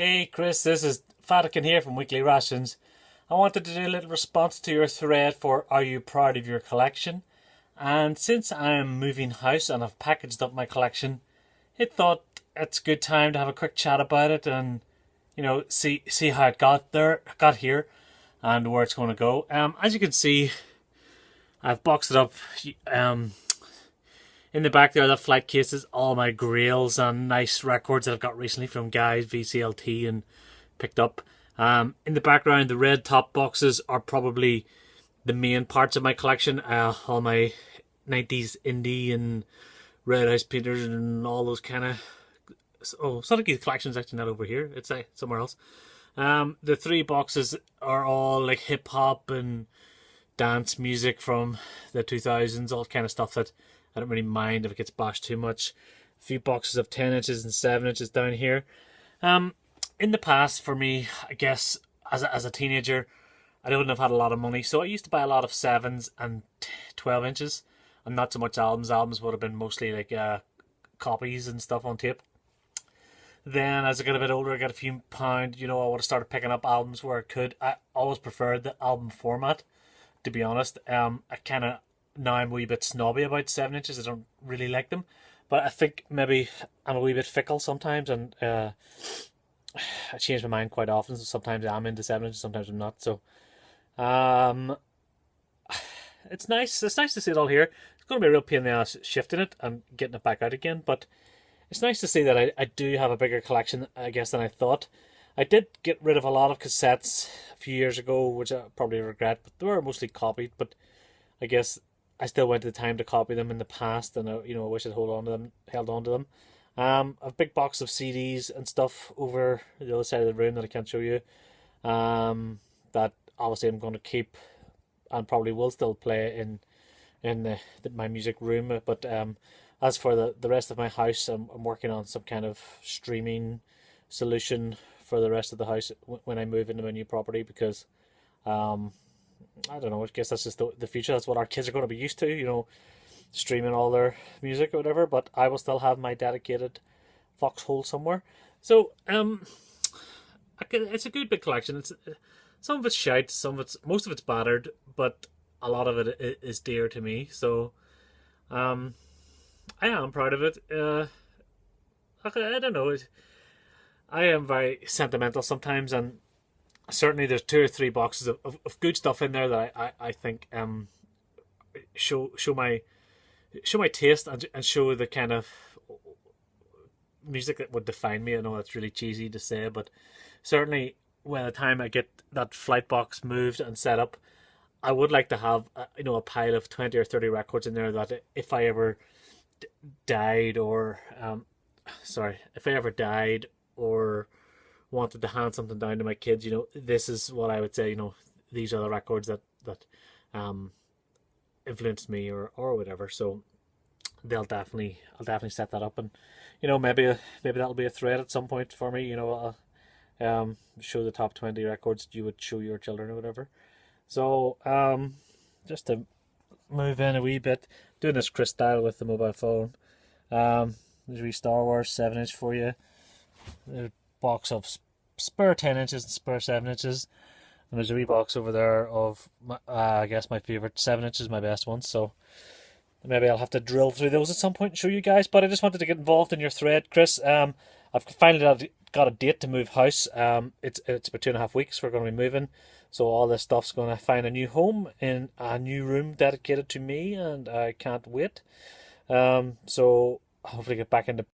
Hey Chris, this is Fatican here from Weekly Rations. I wanted to do a little response to your thread for Are You Proud of Your Collection? And since I'm moving house and I've packaged up my collection, it thought it's a good time to have a quick chat about it and see how it got here and where it's going to go. As you can see, I've boxed it up. In the back there, that flight case is all my grails and nice records that I've got recently from guys, VCLT, and picked up. In the background, the red top boxes are probably the main parts of my collection. All my 90s indie and Red House Painters and all those kind of... Oh, Sonic collection's actually not over here. It's somewhere else. The three boxes are all like hip-hop and dance music from the 2000s, all kind of stuff that I don't really mind if it gets bashed too much. A few boxes of 10 inches and 7 inches down here. In the past, for me, I guess, as a teenager, I wouldn't have had a lot of money. So I used to buy a lot of 7s and 12 inches. And not so much albums. Albums would have been mostly like copies and stuff on tape. Then as I got a bit older, I got a few pound, I would have started picking up albums where I could. I always preferred the album format, to be honest. Now I'm a wee bit snobby about 7 inches. I don't really like them, but I think maybe I'm a wee bit fickle sometimes, and I change my mind quite often. So sometimes I'm into 7 inches, sometimes I'm not. So, it's nice. It's nice to see it all here. It's going to be a real pain in the ass shifting it and getting it back out again, but it's nice to see that I do have a bigger collection, I guess, than I thought. I did get rid of a lot of cassettes a few years ago, which I probably regret, but they were mostly copied. But I guess I still went to the time to copy them in the past, and I wish I'd held on to them. A big box of CDs and stuff over the other side of the room that I can't show you. That obviously I'm going to keep, and probably will still play in my music room. But as for the rest of my house, I'm working on some kind of streaming solution for the rest of the house when I move into my new property, because I don't know, I guess that's just the future. That's what our kids are going to be used to, streaming all their music or whatever. But I will still have my dedicated foxhole somewhere. So, it's a good big collection. Some of it's shite, most of it's battered, but a lot of it is dear to me. So, I am proud of it. I don't know. I am very sentimental sometimes, and certainly there's 2 or 3 boxes of good stuff in there that I think show my taste and show the kind of music that would define me. I know that's really cheesy to say, but certainly by the time I get that flight box moved and set up, I would like to have a pile of 20 or 30 records in there that if I ever died or or wanted to hand something down to my kids, this is what I would say. These are the records that influenced me or whatever. So I'll definitely set that up, and maybe that'll be a thread at some point for me. Show the top 20 records you would show your children or whatever. So just to move in a wee bit, doing this Kris style with the mobile phone. There's a wee Star Wars 7 inch for you. There's a box of spare 10 inches and spare 7 inches. And there's a wee box over there of, I guess, my favourite 7 inches, my best ones. So maybe I'll have to drill through those at some point and show you guys. But I just wanted to get involved in your thread, Chris. I've finally got a date to move house. It's about 2.5 weeks we're going to be moving. So all this stuff's going to find a new home in a new room dedicated to me, and I can't wait. So hopefully get back into